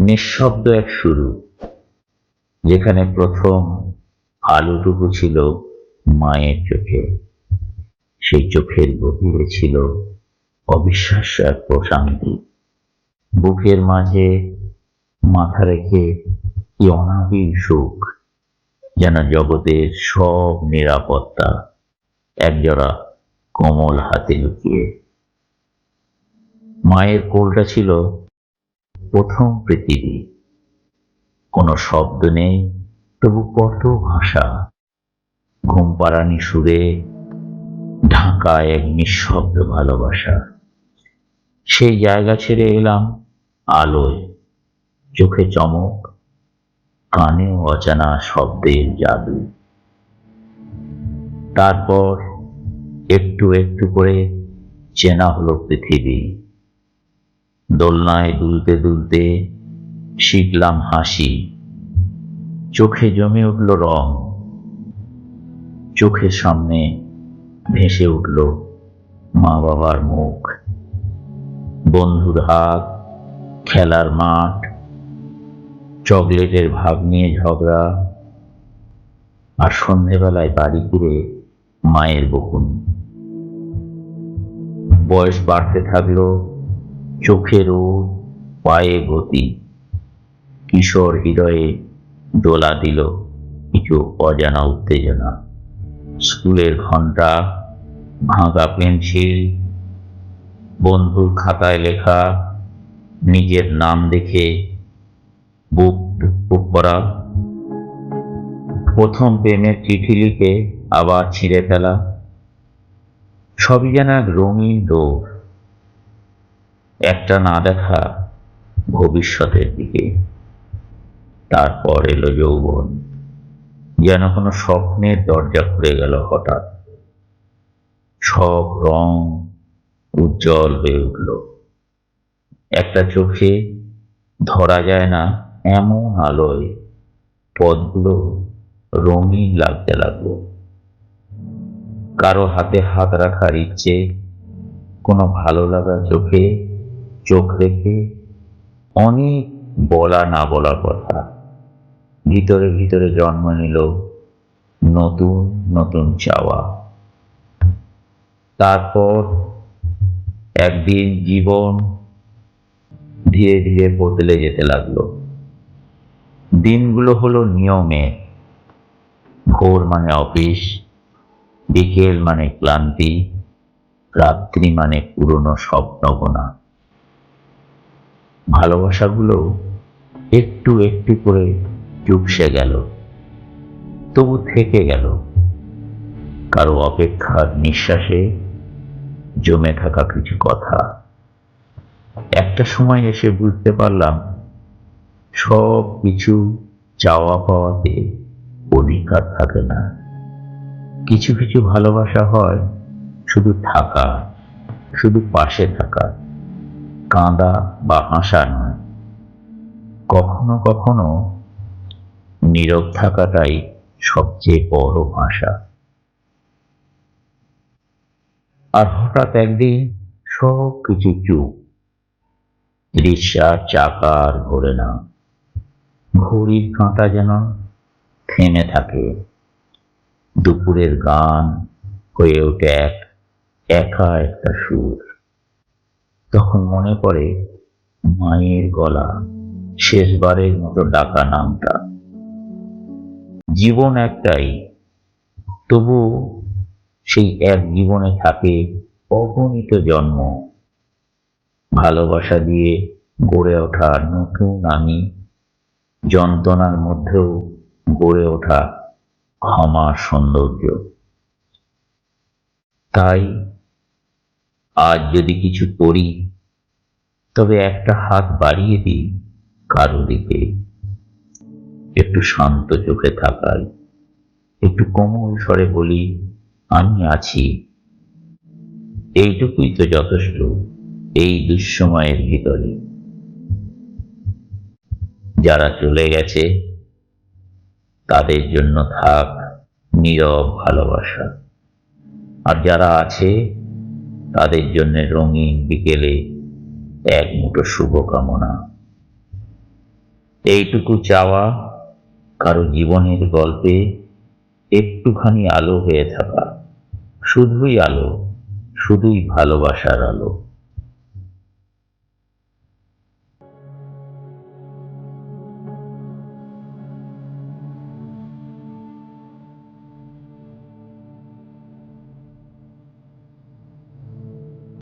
নিঃশব্দ এক শুরু, যেখানে প্রথম আলোটুকু ছিল মায়ের চোখে। সেই চোখের গভীরে ছিল অবিশ্বাস্য এক প্রশান্তি। বুকের মাঝে মাথা রেখে কি অনাবিল সুখ, যেন জগতের সব নিরাপত্তা একজোড়া কোমল হাতে লুকিয়ে। মায়ের কোলটা ছিল প্রথম পৃথিবী। কোনো শব্দ নেই, তবু কত ভাষা। ঘুম পাড়ানি সুরে ঢাকা এক নিঃশব্দ ভালোবাসা। সেই জায়গা ছেড়ে এলাম আলোয়, চোখে চমক, কানেও অজানা শব্দের জাদু। তারপর একটু একটু করে চেনা হলো পৃথিবী। দোলনায় দুলতে দুলতে শিখলাম হাসি, চোখে জমে উঠল রং, চোখের সামনে ভেসে উঠল মা বাবার মুখ, বন্ধুর হাত, খেলার মাঠ, চকলেটের ভাগ নিয়ে ঝগড়া, আর সন্ধেবেলায় বাড়ি ফিরে মায়ের বকুন। বয়স বাড়তে থাকলো, চোখে রোদ, পায়ে গতি, কিশোর হৃদয়ে দোলা দিল কিছু অজানা উত্তেজনা। স্কুলের ঘন্টা, ভাঙা পেন্সিল, বন্ধুর খাতায় লেখা নিজের নাম দেখে বুক টুকটুক করা, প্রথম প্রেমের চিঠি লিখে আবার ছিঁড়ে ফেলা, সবই যেন এক রঙিন দৌড়, একটা না দেখা ভবিষ্যতের দিকে। তারপর এলো যৌবন, যেন কোনো স্বপ্নের দরজা খুলে গেল হঠাৎ। সব রং উজ্জ্বল হয়ে উঠল, একটা চোখে ধরা যায় না এমন আলোয় পথগুলো রঙিন লাগতে লাগলো। কারো হাতে হাত রাখার ইচ্ছে, কোনো ভালো লাগা চোখে চোখ রেখে অনেক বলা না বলা কথা ভিতরে ভিতরে জন্ম নিল নতুন নতুন চাওয়া। তারপর একদিন জীবন ধীরে ধীরে বদলে যেতে লাগলো। দিনগুলো হলো নিয়মে, ভোর মানে অফিস, বিকেল মানে ক্লান্তি, রাত্রি মানে পুরনো স্বপ্ন গোনা। ভালোবাসাগুলো একটু একটু করে চুপসে গেল, তবু থেকে গেল কারো অপেক্ষার নিঃশ্বাসে জমে থাকা কিছু কথা। একটা সময় এসে বুঝতে পারলাম, সব কিছু চাওয়া পাওয়াতে অধিকার থাকে না। কিছু কিছু ভালোবাসা হয় শুধু থাকা, শুধু পাশে থাকা, কাঁদা বা হাসা নয়। কখনো কখনো নীরব থাকাটাই সবচেয়ে বড় ভাষা। আর হঠাৎ একদিন সব কিছু চুপ, রিকশার চাকা আর ঘোরে না, ঘড়ির কাঁটা যেন থেমে থাকে, দুপুরের গান হয়ে ওঠে এক একা একটা সুর। তখন মনে পড়ে মায়ের গলা শেষবারের মতো ডাকা নামটা। জীবন একটাই, তবু সেই এক জীবনে থাকে অগণিত জন্ম, ভালোবাসা দিয়ে গড়ে ওঠা নতুন আমি, যন্ত্রণার মধ্যেও গড়ে ওঠা ক্ষমার সৌন্দর্য। তাই আজ যদি কিছু করি, তবে একটা হাত বাড়িয়ে দিই কারো দিকে, একটু শান্ত চোখে থাকাই, একটু কোমল স্বরে বলি আমি আছি। এইটুকুই তো যথেষ্ট এই দুঃসময়ের ভিতরে। যারা চলে গেছে তাদের জন্য থাক নীরব ভালোবাসা, আর যারা আছে তাদের জন্য রঙিন বিকেলে এক মুঠো শুভকামনা। এইটুকু চাওয়া, কারো জীবনের গল্পে একটুখানি আলো হয়ে থাকা, শুধুই আলো, শুধুই ভালোবাসার আলো।